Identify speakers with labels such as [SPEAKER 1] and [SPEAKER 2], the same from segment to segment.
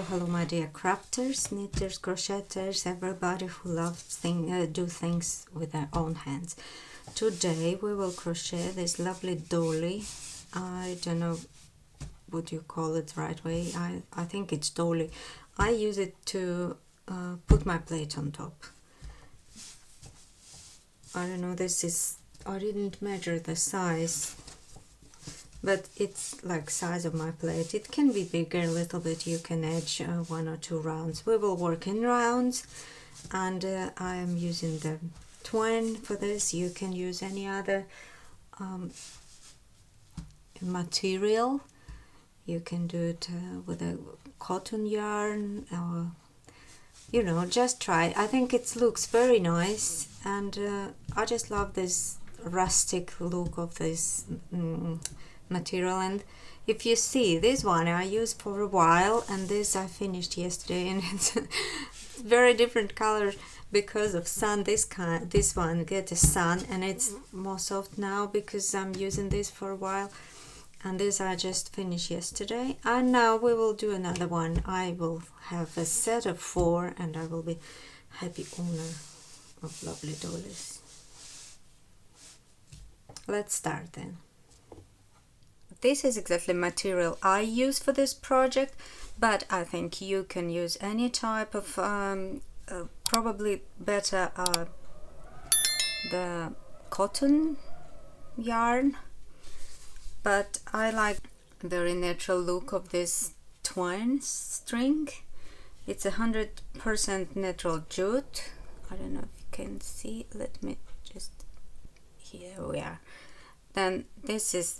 [SPEAKER 1] Hello my dear crafters, knitters, crocheters, everybody who loves do things with their own hands. Today we will crochet this lovely dolly. I don't know what you call it right way. I think it's dolly. I use it to put my plate on top. I don't know, I didn't measure the size, but it's like size of my plate. It can be bigger a little bit. You can edge 1 or 2 rounds. We will work in rounds, and I am using the twine for this. You can use any other material. You can do it with a cotton yarn, or just try. I think it looks very nice, and I just love this rustic look of this material. And if you see this one I used for a while, and this I finished yesterday, and it's very different color because of sun. This one get a sun, and it's more soft now because I'm using this for a while, and this I just finished yesterday. And now we will do another one. I will have a set of 4, and I will be happy owner of lovely dollies. Let's start then. This is exactly material I use for this project, but I think you can use any type of probably better the cotton yarn, but I like the very natural look of this twine string. It's 100% natural jute. I don't know if you can see. Let me just, here we are. Then this is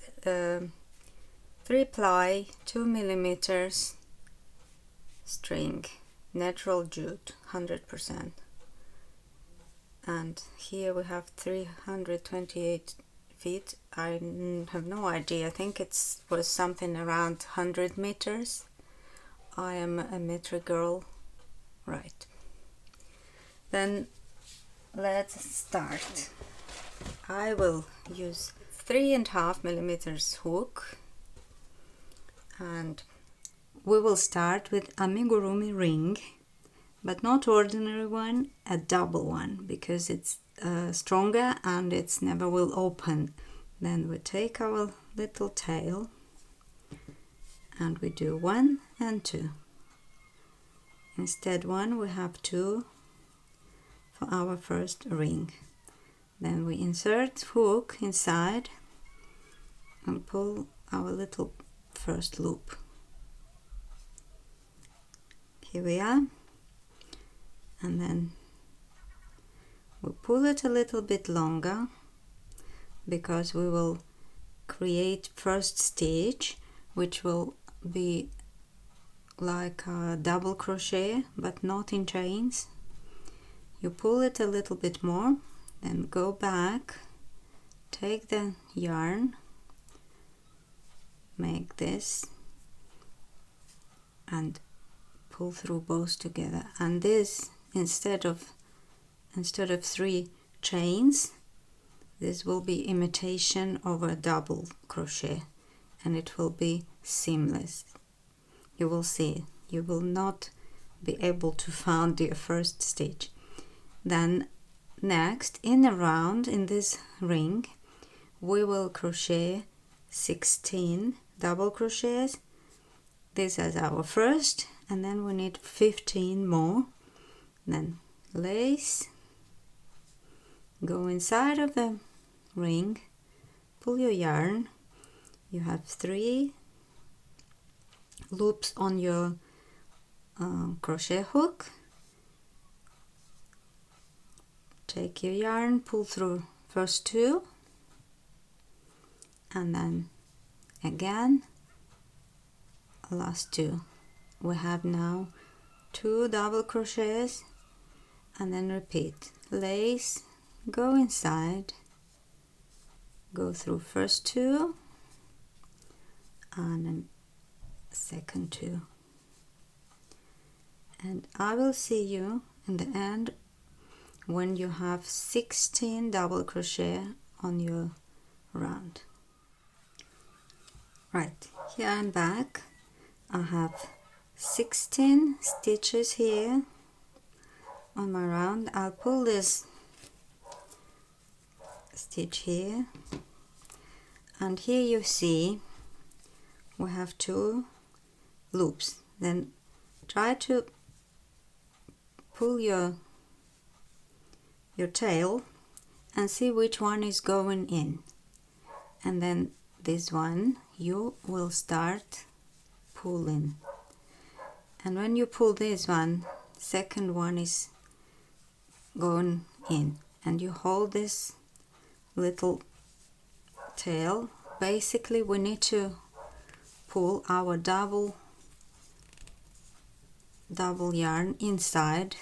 [SPEAKER 1] 3-ply 2mm string, natural jute, 100%. And here we have 328 feet. I have no idea. I think it was something around 100 meters. I am a metric girl, right? Then let's start. I will use 3.5mm hook, and we will start with amigurumi ring, but not ordinary one, a double one, because it's stronger and it's never will open. Then we take our little tail and we do 1 and 2. Instead 1 we have 2 for our first ring. Then we insert hook inside and pull our little first loop. Here we are, and then we pull it a little bit longer because we will create first stitch, which will be like a double crochet but not in chains. You pull it a little bit more, then go back, take the yarn, make this, and pull through both together. And this, instead of 3 chains, this will be imitation of a double crochet, and it will be seamless. You will see, you will not be able to find your first stitch. Then next, in a round in this ring, we will crochet 16 double crochets. This is our first, and then we need 15 more. Then lace, go inside of the ring, pull your yarn. You have 3 loops on your crochet hook. Take your yarn, pull through first 2, and then again last 2. We have now 2 double crochets, and then repeat. Lace, go inside, go through first 2 and then second 2, and I will see you in the end when you have 16 double crochet on your round. Right, here I'm back. I have 16 stitches here on my round. I'll pull this stitch here, and here you see we have 2 loops. Then try to pull your tail and see which one is going in, and then this one you will start pulling, and when you pull this one, second one is going in, and you hold this little tail. Basically we need to pull our double yarn inside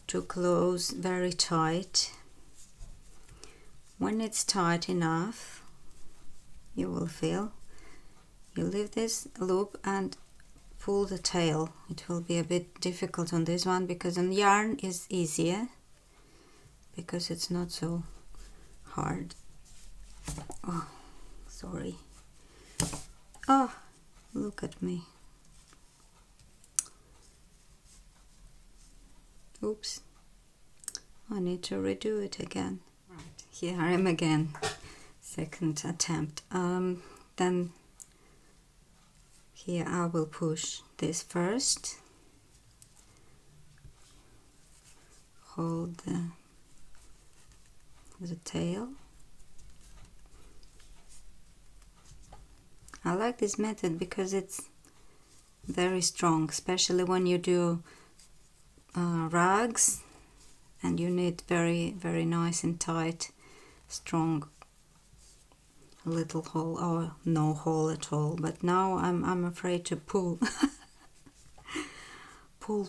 [SPEAKER 1] to close very tight. When it's tight enough, you will feel, you leave this loop and pull the tail. It will be a bit difficult on this one because on yarn is easier because it's not so hard. Oh, sorry. Oh, look at me. Oops, I need to redo it again. Right, here I am again, second attempt. Then here I will push this first, hold the tail. I like this method because it's very strong, especially when you do rags and you need very nice and tight, strong little hole or no hole at all. But now I'm afraid to pull.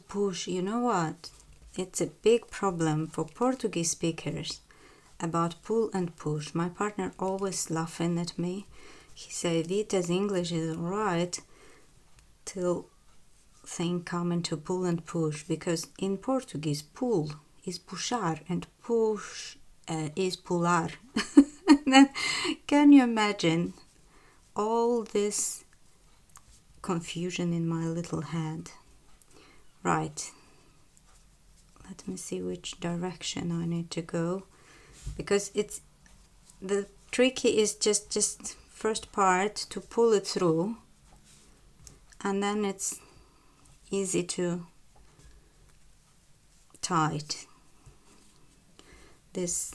[SPEAKER 1] Push. You know what? It's a big problem for Portuguese speakers about pull and push. My partner always laughing at me. He say Vita's English is alright till thing come into pull and push, because in Portuguese pull is puxar and push is pular. Then, can you imagine all this confusion in my little head? Right, let me see which direction I need to go, because it's the tricky is just first part to pull it through, and then it's easy to tight. This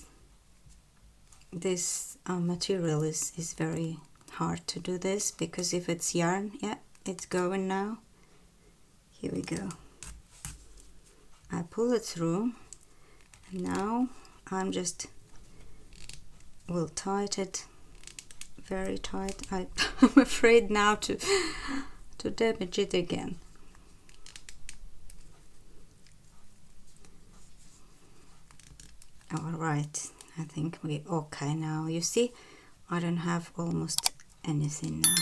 [SPEAKER 1] material is very hard to do this, because if it's yarn, yeah, it's going now. Here we go. I pull it through, and now I'm just will tighten it very tight. I'm afraid now to damage it again. All right, I think we okay now. You see, I don't have almost anything now.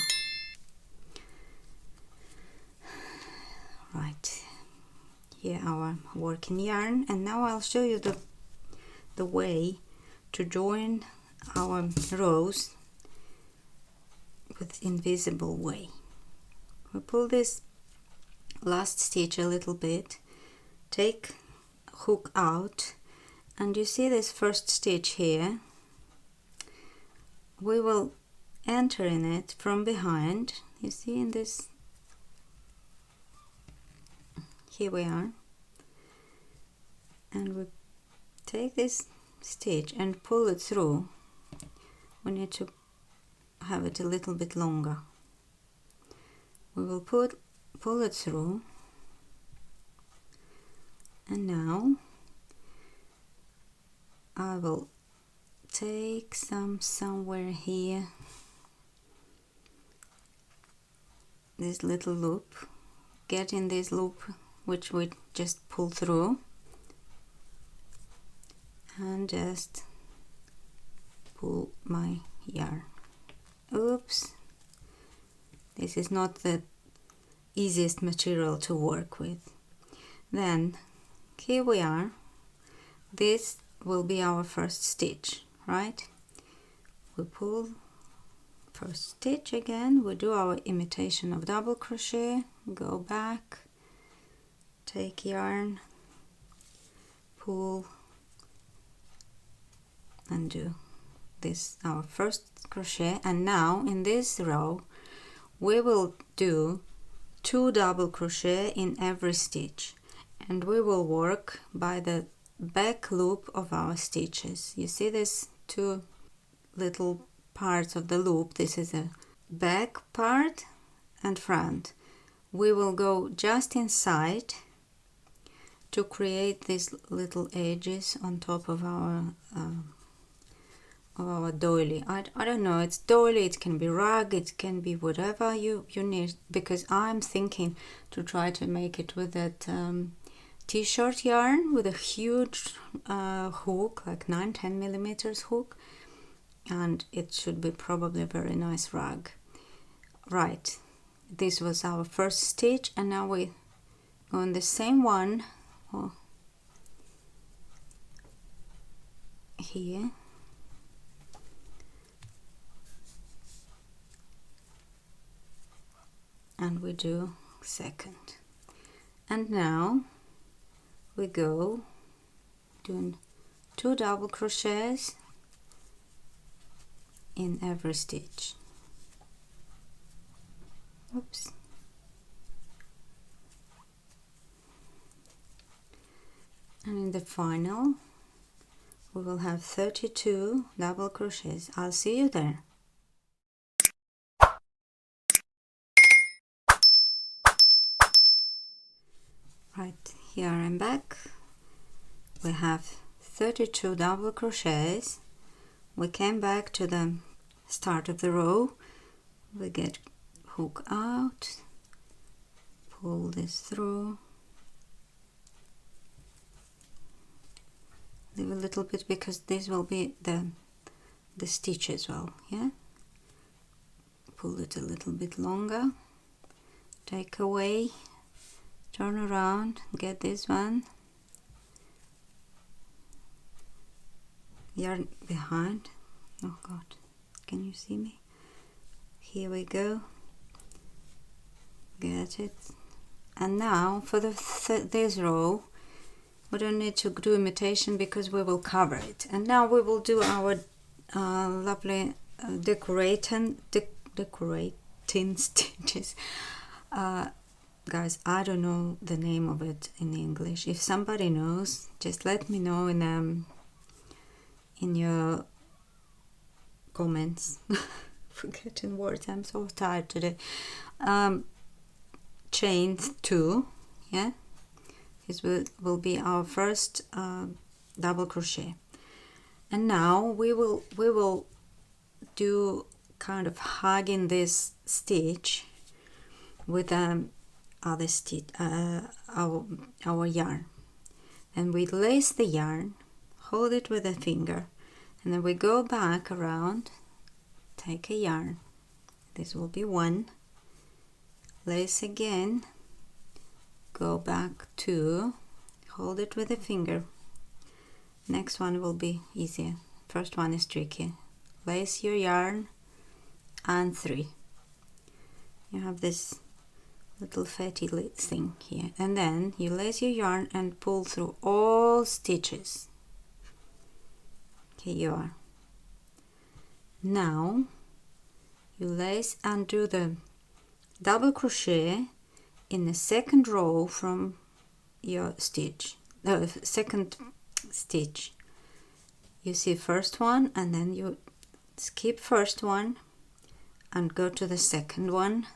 [SPEAKER 1] Right, here our working yarn, and now I'll show you the way to join our rows with invisible way. We pull this last stitch a little bit, take hook out, and you see this first stitch here. We will enter in it from behind. You see in this, here we are, and we take this stitch and pull it through. We need to have it a little bit longer. We will pull it through, and now I will take somewhere here, this little loop, get in this loop which we just pull through, and just pull my yarn. Oops, this is not the easiest material to work with. Then here we are. This will be our first stitch, right? We pull first stitch again. We do our imitation of double crochet, go back, take yarn, pull, and do this, our first crochet. And now in this row we will do 2 double crochet in every stitch, and we will work by the back loop of our stitches. You see this 2 little parts of the loop? This is a back part and front. We will go just inside to create these little edges on top of our doily. I don't know, it's doily, it can be rug, it can be whatever you need, because I'm thinking to try to make it with that t-shirt yarn with a huge hook, like 9-10 millimeters hook, and it should be probably a very nice rug. Right, this was our first stitch, and now we go on the same one here, and we do second. And now we go doing 2 double crochets in every stitch. Oops. And in the final we will have 32 double crochets. I'll see you there. Right, here I'm back. We have 32 double crochets. We came back to the start of the row. We get hook out, pull this through, leave a little bit because this will be the stitch as well. Yeah, pull it a little bit longer, take away, turn around, get this one, yarn behind. Oh god, can you see me? Here we go, get it. And now for this row we don't need to do imitation because we will cover it. And now we will do our lovely decorating stitches. Guys, I don't know the name of it in English. If somebody knows, just let me know in your comments. Forgetting words, I'm so tired today. Chain 2, yeah, this will be our first double crochet. And now we will do kind of hugging this stitch with other stitch, our yarn, and we lace the yarn, hold it with a finger, and then we go back around, take a yarn, this will be 1, lace again, go back 2, hold it with a finger. Next one will be easier, first one is tricky. Lace your yarn and 3. You have this little fatty thing here, and then you lace your yarn and pull through all stitches. Here you are. Now you lace and do the double crochet in the second row from your stitch, second stitch. You see first one, and then you skip first one and go to the second one,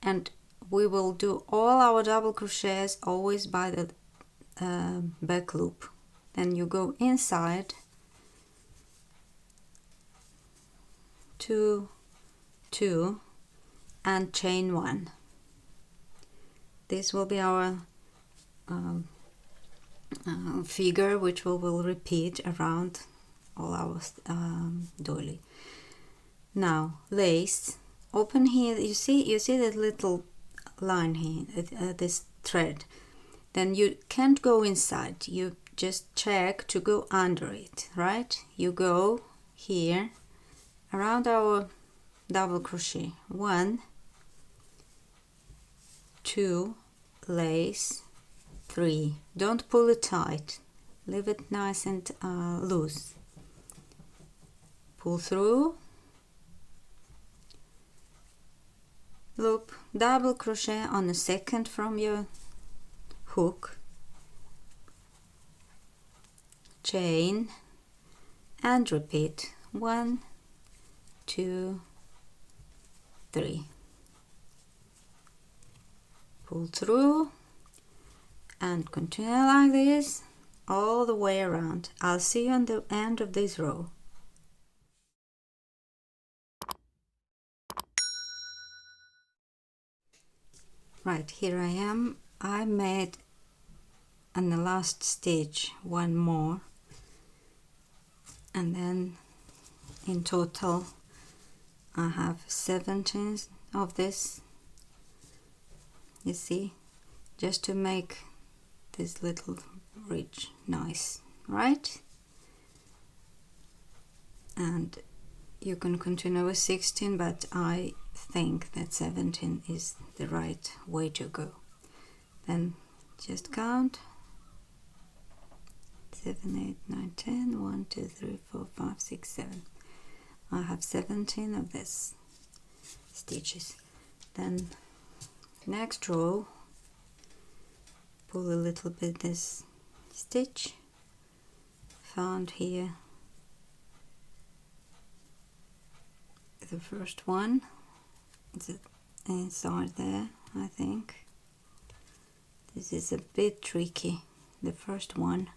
[SPEAKER 1] and we will do all our double crochets always by the back loop. Then you go inside 2, 2 and chain 1. This will be our figure which we will repeat around all our doily. Now lace, open here, you see that little line here, this thread. Then you can't go inside, you just check to go under it, right? You go here around our double crochet, 1, 2, lace, 3. Don't pull it tight, leave it nice and loose. Pull through, loop, double crochet on the second from your hook, chain, and repeat 1, 2, 3. Pull through and continue like this all the way around. I'll see you on the end of this row. Right, here I am. I made on the last stitch one more, and then in total I have 17 of this, you see, just to make this little ridge nice, right? And you can continue with 16, but I think that 17 is the right way to go. Then just count 7, 8, 9, 10, 1, 2, 3, 4, 5, 6, 7. I have 17 of this stitches. Then next row, pull a little bit this stitch found here, the first one, it's inside there. I think this is a bit tricky, the first one.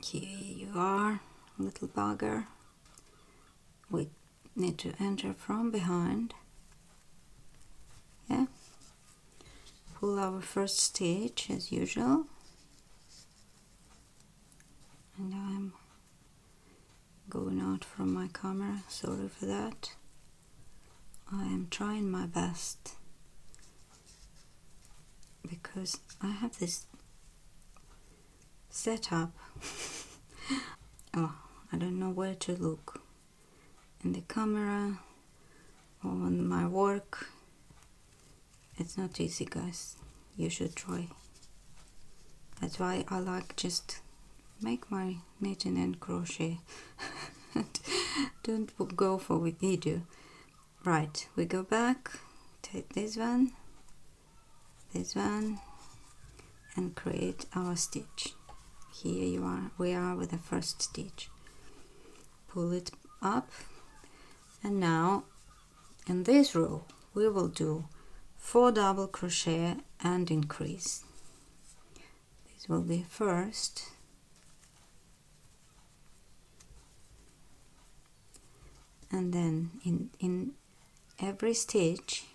[SPEAKER 1] Here you are, little bugger. We need to enter from behind. Yeah, pull our first stitch as usual, and I'm going out from my camera, sorry for that. I am trying my best because I have this setup. Oh, I don't know where to look, in the camera or on my work. It's not easy, guys. You should try. That's why I like just make my knitting and crochet. Don't go for a video. Right, we go back, take this one, and create our stitch. Here you are, we are with the first stitch. Pull it up, and now in this row we will do 4 double crochet and increase. This will be first, and then in every stitch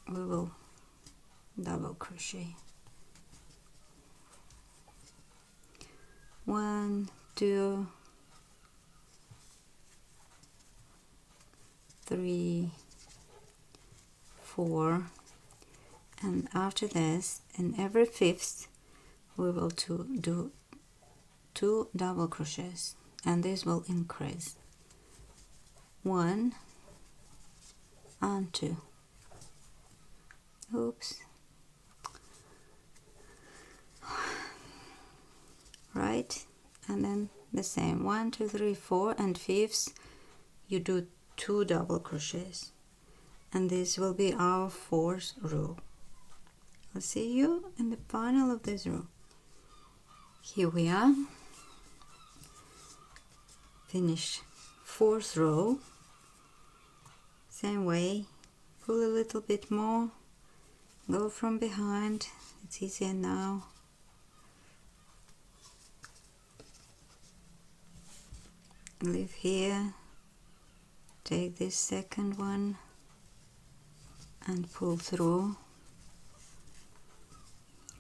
[SPEAKER 1] we will double crochet. 1, 2, 3, 4, and after this, in every fifth we will do 2 double crochets, and this will increase 1 and 2. Oops. Right, and then the same 1, 2, 3, 4, and fifths you do 2 double crochets, and this will be our 4th row. I'll see you in the final of this row. Here we are, finish 4th row, same way, pull a little bit more, go from behind, it's easier now. Leave here, take this second one and pull through.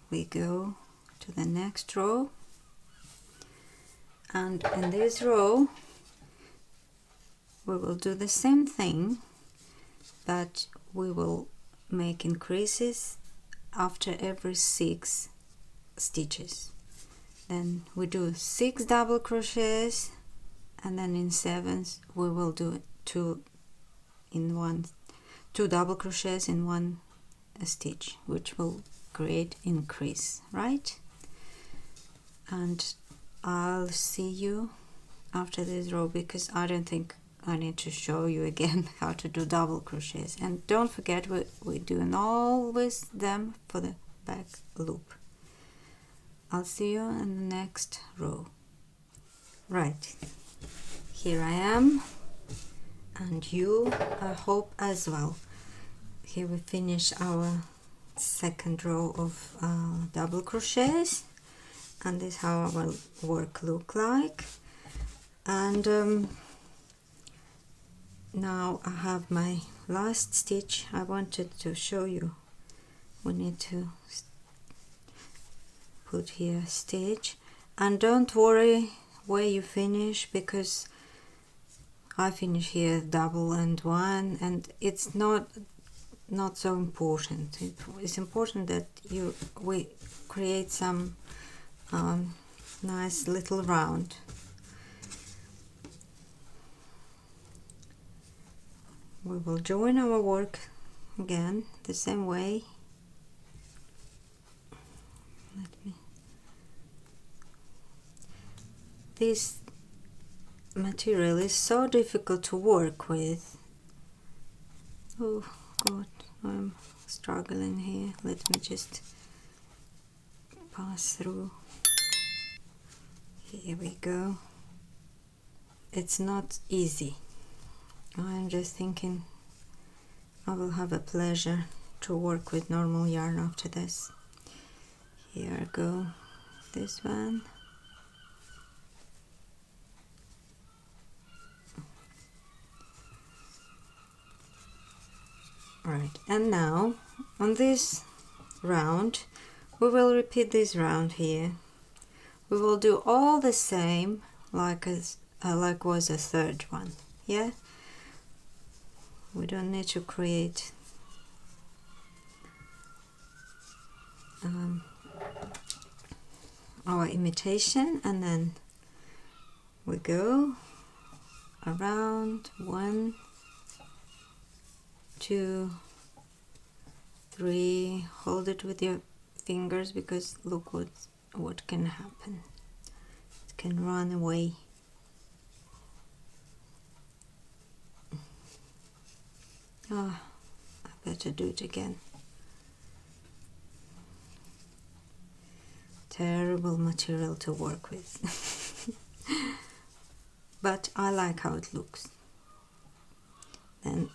[SPEAKER 1] We go to the next row, and in this row we will do the same thing, but we will make increases after every 6 stitches. Then we do 6 double crochets and then in 7th we will do two double crochets in one stitch, which will create increase, right? And I'll see you after this row, because I don't think I need to show you again how to do double crochets. And don't forget, we're doing always them for the back loop. I'll see you in the next row. Right, here I am, and you, I hope, as well. Here we finish our second row of double crochets, and this is how our work look like. And now I have my last stitch. I wanted to show you. We need to put here stitch, and don't worry where you finish, because I finish here double and one, and it's not so important. It's important that we create some nice little round. We will join our work again the same way. This material is so difficult to work with. Oh God, I'm struggling here. Let me just pass through. Here we go. It's not easy. I'm just thinking I will have a pleasure to work with normal yarn after this. Here I go, this one. Right, and now on this round we will repeat this round here. We will do all the same like was a third one. Yeah, we don't need to create our imitation, and then we go around 1, 2, 3. Hold it with your fingers, because look what can happen. It can run away. Oh, I better do it again. Terrible material to work with. But I like how it looks. And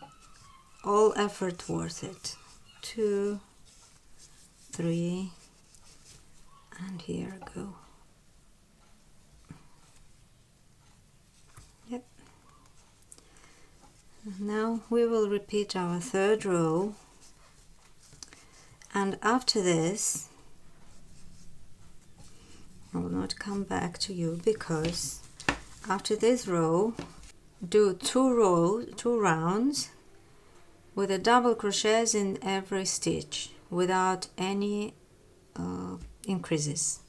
[SPEAKER 1] all effort worth it. 2, 3, and here I go. Yep. Now we will repeat our third row, and after this I will not come back to you, because after this row do two rounds with a double crochets in every stitch without any increases.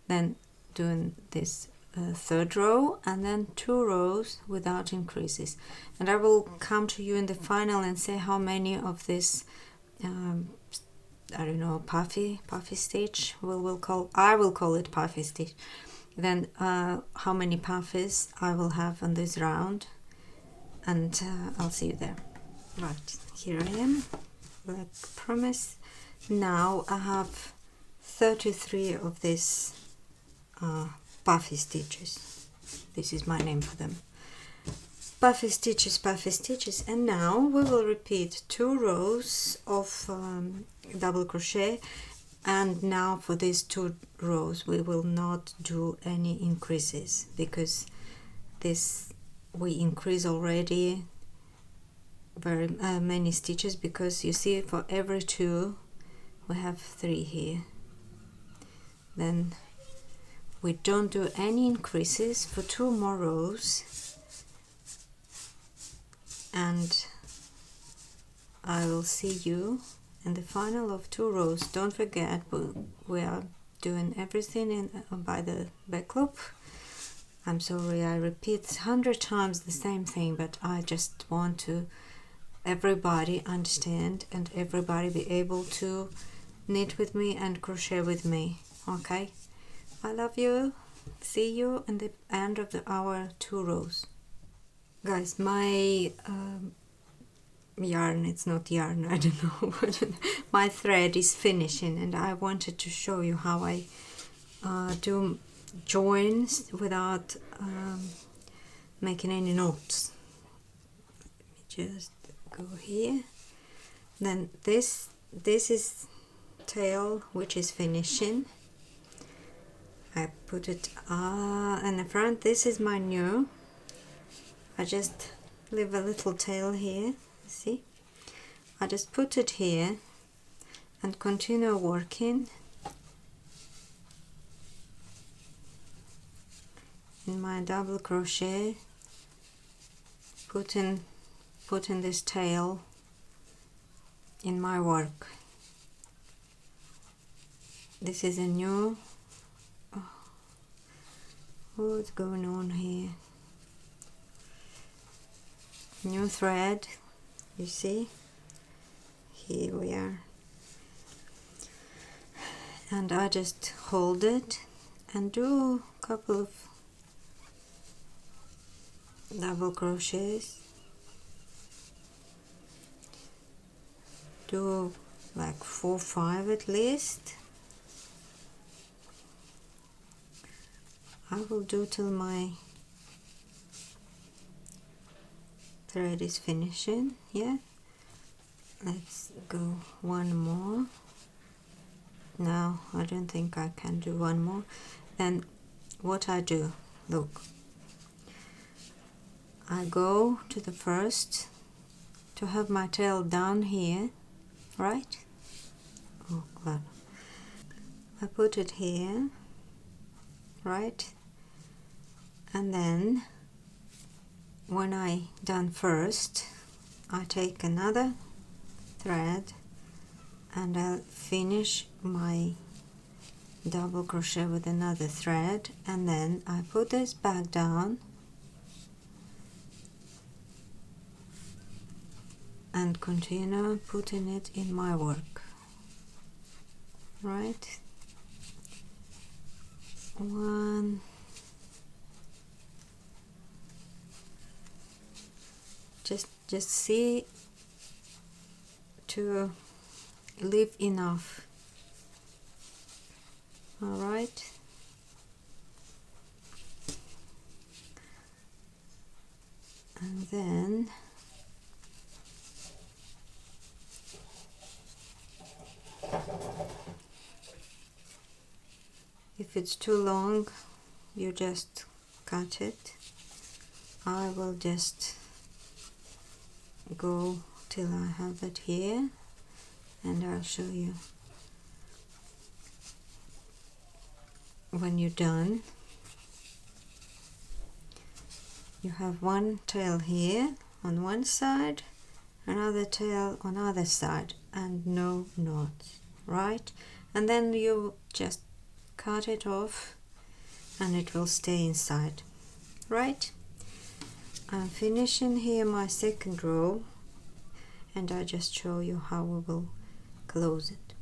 [SPEAKER 1] Then doing this third row, and then 2 rows without increases. And I will come to you in the final and say how many of this I don't know, puffy stitch I will call it puffy stitch. Then how many puffies I will have on this round, and I'll see you there. Right, here I am, like promise. Now I have 33 of these puffy stitches. This is my name for them. Puffy stitches, and now we will repeat 2 rows of double crochet, and now for these 2 rows we will not do any increases, because this we increase already very many stitches, because you see for every 2 we have 3 here. Then we don't do any increases for 2 more rows, and I will see you in the final of 2 rows. Don't forget, we are doing everything by the back loop, I'm sorry I repeat 100 times the same thing, but I just want to everybody understand and everybody be able to knit with me and crochet with me. Okay, I love you. See you in the end of our 2 rows. Guys, my yarn, it's not yarn, I don't know what my thread is finishing, and I wanted to show you how I do joins without making any knots. Let me just go here. Then this is tail, which is finishing. I put it in the front. This is my new. I just leave a little tail here. See, I just put it here and continue working in my double crochet, putting this tail in my work. This is a new. Oh, what's going on here? New thread. You see, here we are, and I just hold it and do a couple of double crochets, do like 4 or 5 at least. I will do till my thread is finishing. Yeah, let's go one more. No, I don't think I can do one more. Then what I do, look, I go to the first to have my tail down here, right? Oh, well, I put it here, right? And then when I done first, I take another thread and I'll finish my double crochet with another thread, and then I put this back down and continue putting it in my work, right? One, just see to leave enough. All right, and then if it's too long, you just cut it. I will just go till I have it here, and I'll show you when you're done. You have one tail here on one side, another tail on other side, and no knots, right? And then you just cut it off and it will stay inside, right? I'm finishing here my second row, and I just show you how we will close it.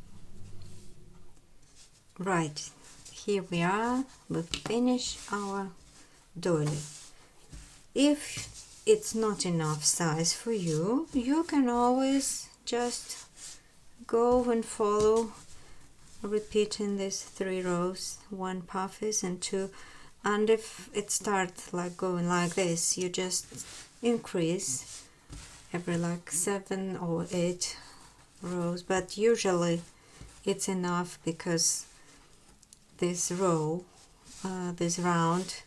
[SPEAKER 1] Right, here we are, we finish our doily. If it's not enough size for you, you can always just go and follow, repeating these 3 rows, 1 puffs and 2, and if it starts like going like this, you just increase every like 7 or 8 rows, but usually it's enough because this row, this round,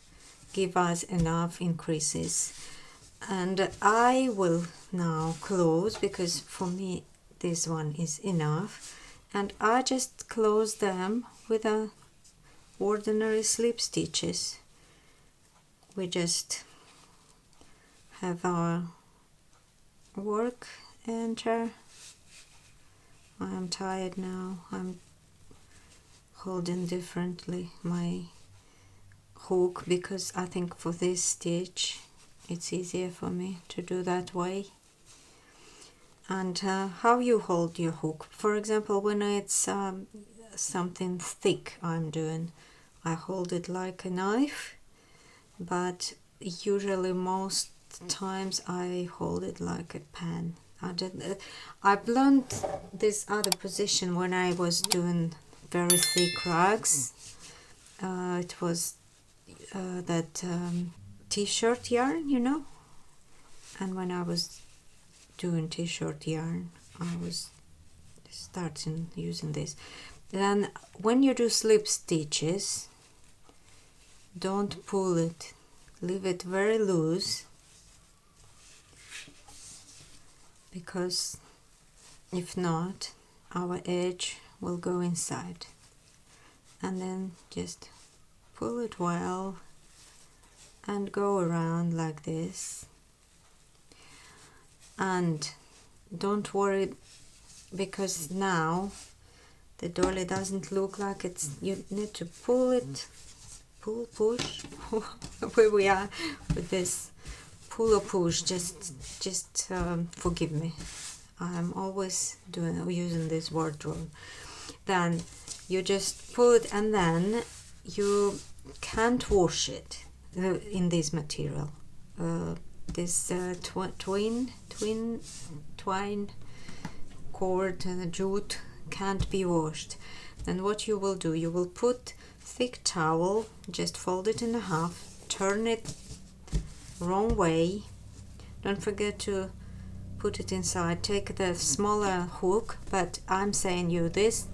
[SPEAKER 1] give us enough increases. And I will now close, because for me this one is enough, and I just close them with a ordinary slip stitches. We just have our work enter. I am tired now, I'm holding differently my hook, because I think for this stitch it's easier for me to do that way. And how you hold your hook, for example, when it's something thick I'm doing, I hold it like a knife, but usually most times I hold it like a pen. I've learned this other position when I was doing very thick rugs. It was that t-shirt yarn, you know, and when I was doing t-shirt yarn I was starting using this. Then when you do slip stitches, don't pull it, leave it very loose, because if not our edge will go inside. And then just pull it well and go around like this. And don't worry, because now the doily doesn't look like it's, you need to pull it, push where we are with this, pull or push, just forgive me, I'm always using this wardrobe. Then you just pull it, and then you can't wash it in this material. This twine cord and jute can't be washed. Then what you will do, you will put thick towel, just fold it in half, turn it wrong way, don't forget to put it inside, take the smaller hook, but I'm saying you this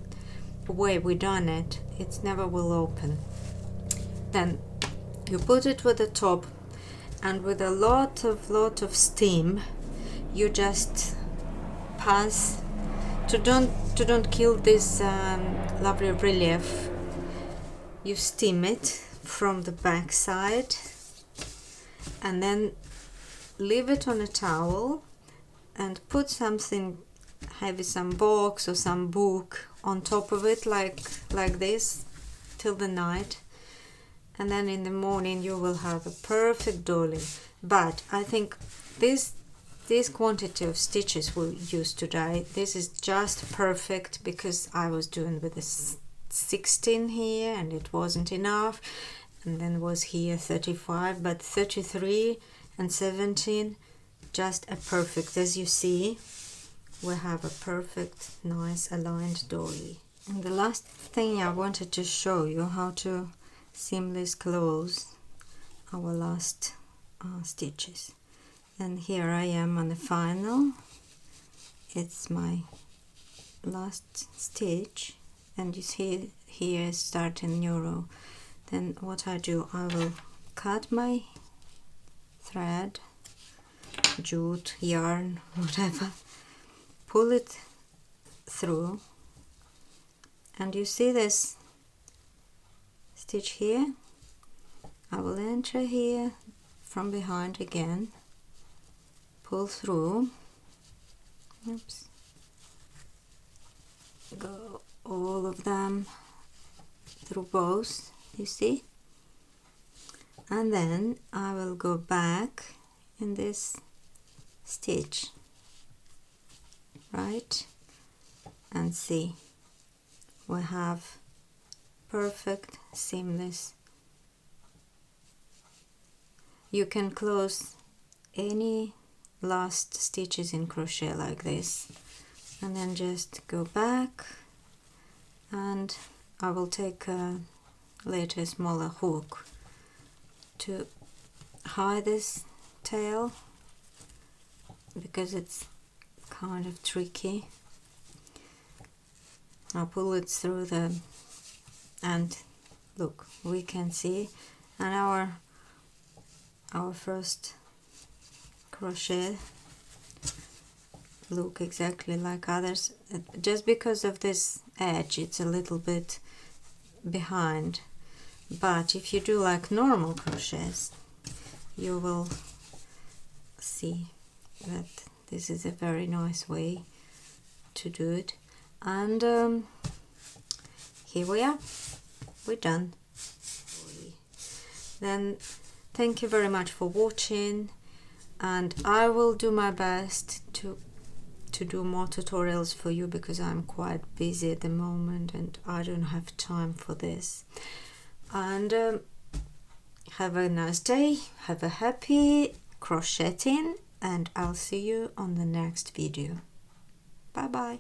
[SPEAKER 1] way we done it, it never will open. Then you put it with the top, and with a lot of steam you just pass to don't kill this lovely relief. You steam it from the back side and then leave it on a towel and put something heavy, some box or some book on top of it, like this, till the night. And then in the morning you will have a perfect doily. But I think this quantity of stitches we'll use today, this is just perfect, because I was doing with a 16 here and it wasn't enough, and then was here 35, but 33 and 17, just a perfect. As you see, we have a perfect, nice aligned doily. And the last thing I wanted to show you how to seamless close our last stitches. And here I am on the final, it's my last stitch, and you see here starting new row. Then what I do, I will cut my thread, jute, yarn, whatever, pull it through, and you see this stitch here, I will enter here from behind again, pull through, oops, go all of them through both, you see, and then I will go back in this stitch, right, and see, we have perfect seamless. You can close any last stitches in crochet like this, and then just go back, and I will take a later smaller hook to hide this tail, because it's kind of tricky. I'll pull it through the, and look, we can see, and our first crochet look exactly like others. Just because of this edge it's a little bit behind, but if you do like normal crochets you will see that this is a very nice way to do it. And here we are, we're done. Then thank you very much for watching, and I will do my best to do more tutorials for you, because I'm quite busy at the moment and I don't have time for this. And have a nice day, have a happy crocheting, and I'll see you on the next video. Bye bye.